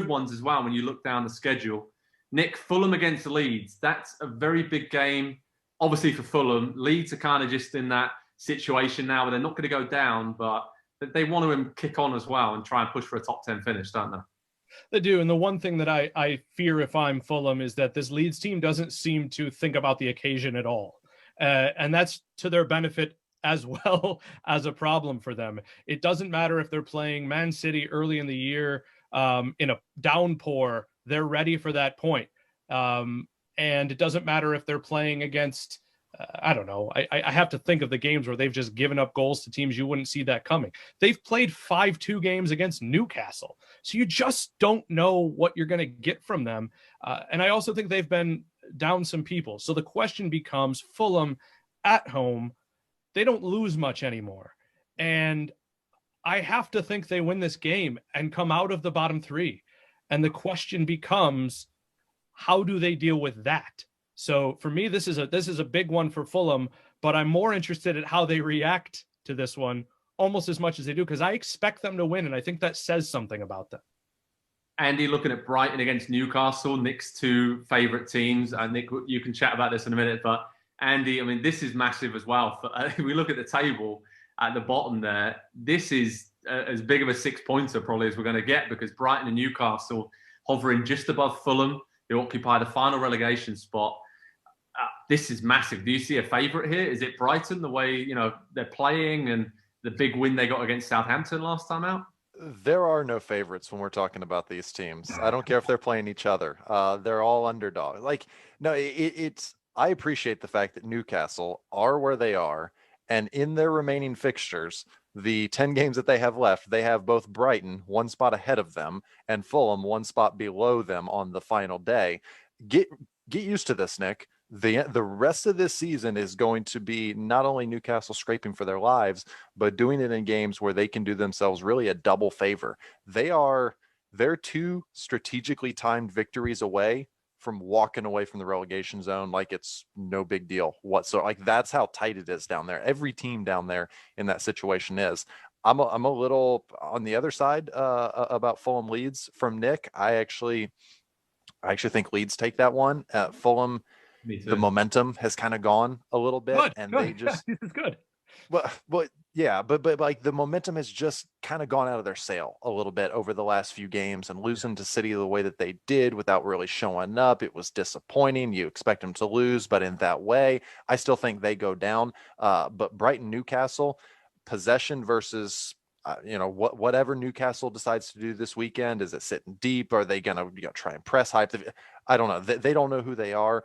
ones as well when you look down the schedule. Nick, Fulham against Leeds. That's a very big game, obviously, for Fulham. Leeds are kind of just in that situation now where they're not going to go down, but they want to kick on as well and try and push for a top 10 finish, don't they? They do. And the one thing that I fear if I'm Fulham is that this Leeds team doesn't seem to think about the occasion at all. And that's to their benefit as well as a problem for them. It doesn't matter if they're playing Man City early in the year in a downpour, they're ready for that point. And it doesn't matter if they're playing against, I don't know. I have to think of the games where they've just given up goals to teams you wouldn't see that coming. They've played 5-2 games against Newcastle. So you just don't know what you're going to get from them. And I also think they've been down some people. So the question becomes, Fulham at home, they don't lose much anymore. And I have to think they win this game and come out of the bottom three. And the question becomes, how do they deal with that? So for me, this is a big one for Fulham, but I'm more interested in how they react to this one almost as much as they do, because I expect them to win, and I think that says something about them. Andy, looking at Brighton against Newcastle, Nick's two favourite teams. Nick, you can chat about this in a minute, but Andy, I mean, this is massive as well. We look at the table at the bottom there. This is as big of a 6-pointer probably as we're going to get, because Brighton and Newcastle hovering just above Fulham. They occupy the final relegation spot. This is massive. Do you see a favourite here? Is it Brighton, the way they're playing and the big win they got against Southampton last time out? There are no favorites when we're talking about these teams. I don't care if they're playing each other. They're all underdogs. I appreciate the fact that Newcastle are where they are, and in their remaining fixtures, the 10 games that they have left, they have both Brighton one spot ahead of them and Fulham one spot below them on the final day. Get used to this, Nick. The rest of this season is going to be not only Newcastle scraping for their lives, but doing it in games where they can do themselves really a double favor. They're two strategically timed victories away from walking away from the relegation zone like it's no big deal whatsoever. Like, that's how tight it is down there. Every team down there in that situation is. I'm a little on the other side about Fulham Leeds from Nick. I actually think Leeds take that one. Fulham, the momentum has kind of gone a little bit, they just this is good. But like the momentum has just kind of gone out of their sail a little bit over the last few games, and losing to City the way that they did without really showing up, it was disappointing. You expect them to lose, but in that way, I still think they go down. But Brighton, Newcastle, possession versus whatever Newcastle decides to do this weekend. Is it sitting deep? Are they gonna try and press hype? I don't know. They don't know who they are.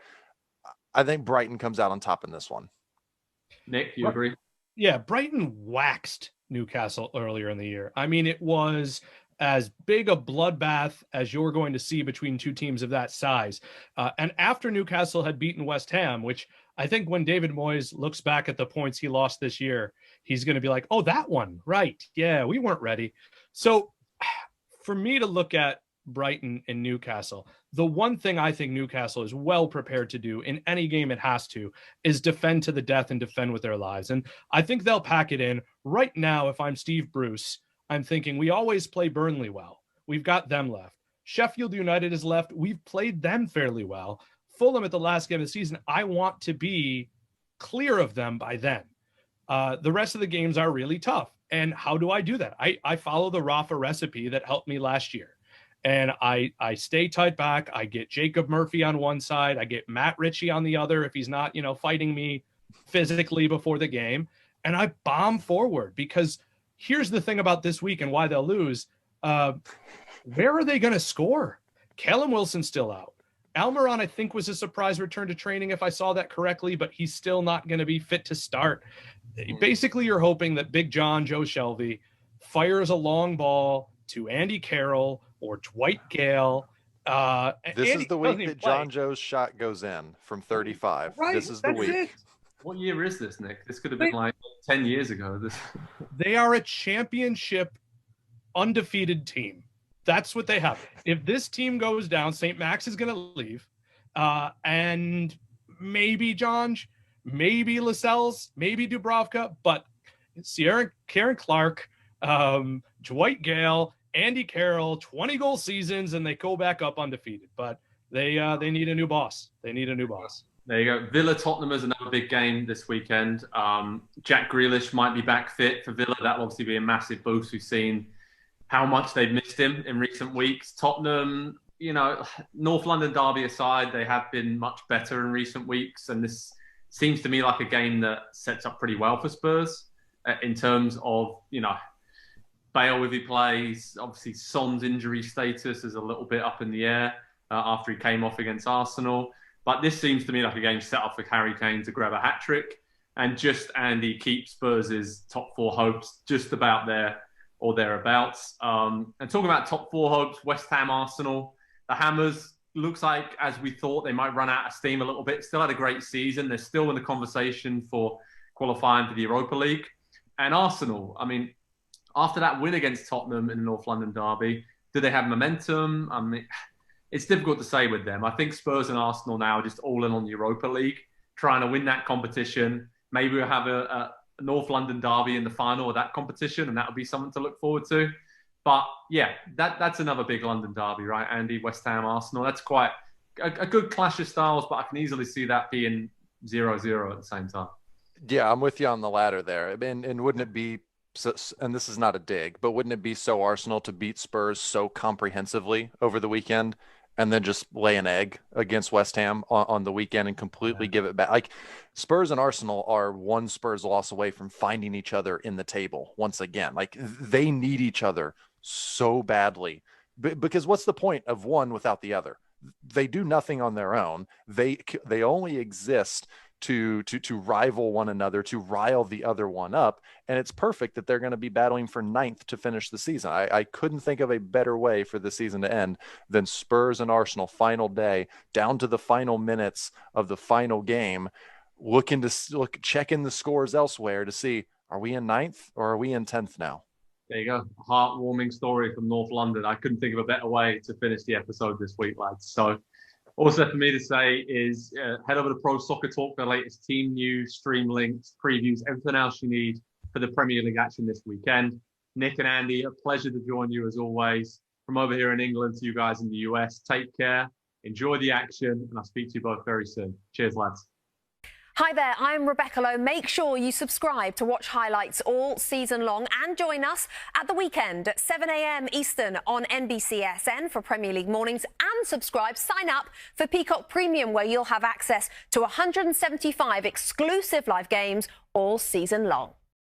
I think Brighton comes out on top in this one. Nick, you agree? Yeah, Brighton waxed Newcastle earlier in the year. I mean, it was as big a bloodbath as you're going to see between two teams of that size. And after Newcastle had beaten West Ham, which I think when David Moyes looks back at the points he lost this year, he's going to be like, oh, that one, right. Yeah, we weren't ready. So for me to look at Brighton and Newcastle, the one thing I think Newcastle is well prepared to do in any game it has to is defend to the death and defend with their lives. And I think they'll pack it in. Right now, if I'm Steve Bruce, I'm thinking we always play Burnley well. We've got them left. Sheffield United is left. We've played them fairly well. Fulham at the last game of the season, I want to be clear of them by then. The rest of the games are really tough. And how do I do that? I follow the Rafa recipe that helped me last year. And I stay tight back. I get Jacob Murphy on one side. I get Matt Ritchie on the other if he's not, fighting me physically before the game. And I bomb forward, because here's the thing about this week and why they'll lose. Where are they going to score? Callum Wilson's still out. Almiron, I think, was a surprise return to training, if I saw that correctly, but he's still not going to be fit to start. Basically, you're hoping that Big John, Joe Shelby, fires a long ball to Andy Carroll or Dwight Gale. This is the week that John Joe's shot goes in from 35. Right, this is the week. It. What year is this, Nick? This could have been like 10 years ago. They are a championship undefeated team. That's what they have. If this team goes down, St. Max is going to leave. And maybe John, maybe Lascelles, maybe Dubravka, but Karen Clark, Dwight Gale, Andy Carroll, 20-goal seasons, and they go back up undefeated. But they need a new boss. They need a new boss. There you go. Villa Tottenham is another big game this weekend. Jack Grealish might be back fit for Villa. That'll obviously be a massive boost. We've seen how much they've missed him in recent weeks. Tottenham, North London derby aside, they have been much better in recent weeks. And this seems to me like a game that sets up pretty well for Spurs in terms of, Bale, if he plays. Obviously, Son's injury status is a little bit up in the air after he came off against Arsenal. But this seems to me like a game set up for Harry Kane to grab a hat-trick and just, Andy, keep Spurs' top 4 hopes just about there or thereabouts. And talking about top 4 hopes, West Ham, Arsenal, the Hammers, looks like, as we thought, they might run out of steam a little bit. Still had a great season. They're still in the conversation for qualifying for the Europa League. And Arsenal, I mean, after that win against Tottenham in the North London derby, do they have momentum? I mean, it's difficult to say with them. I think Spurs and Arsenal now are just all in on the Europa League, trying to win that competition. Maybe we'll have a North London derby in the final of that competition, and that would be something to look forward to. But yeah, that's another big London derby, right, Andy? West Ham, Arsenal. That's quite a good clash of styles, but I can easily see that being 0-0 at the same time. Yeah, I'm with you on the latter there. And wouldn't it be, and this is not a dig, but wouldn't it be so Arsenal to beat Spurs so comprehensively over the weekend and then just lay an egg against West Ham on the weekend and completely give it back? Like, Spurs and Arsenal are one Spurs loss away from finding each other in the table once again. Like, they need each other so badly, because what's the point of one without the other? They do nothing on their own. They only exist to rival one another, to rile the other one up. And it's perfect that they're going to be battling for 9th to finish the season. I couldn't think of a better way for the season to end than Spurs and Arsenal final day, down to the final minutes of the final game, checking the scores elsewhere to see, are we in 9th or are we in 10th now? There you go. Heartwarming story from North London. I couldn't think of a better way to finish the episode this week, lads. So all that's left for me to say is head over to Pro Soccer Talk for the latest team news, stream links, previews, everything else you need for the Premier League action this weekend. Nick and Andy, a pleasure to join you as always. From over here in England to you guys in the US, take care, enjoy the action, and I'll speak to you both very soon. Cheers, lads. Hi there, I'm Rebecca Lowe. Make sure you subscribe to watch highlights all season long and join us at the weekend at 7 a.m. Eastern on NBCSN for Premier League mornings, and sign up for Peacock Premium, where you'll have access to 175 exclusive live games all season long.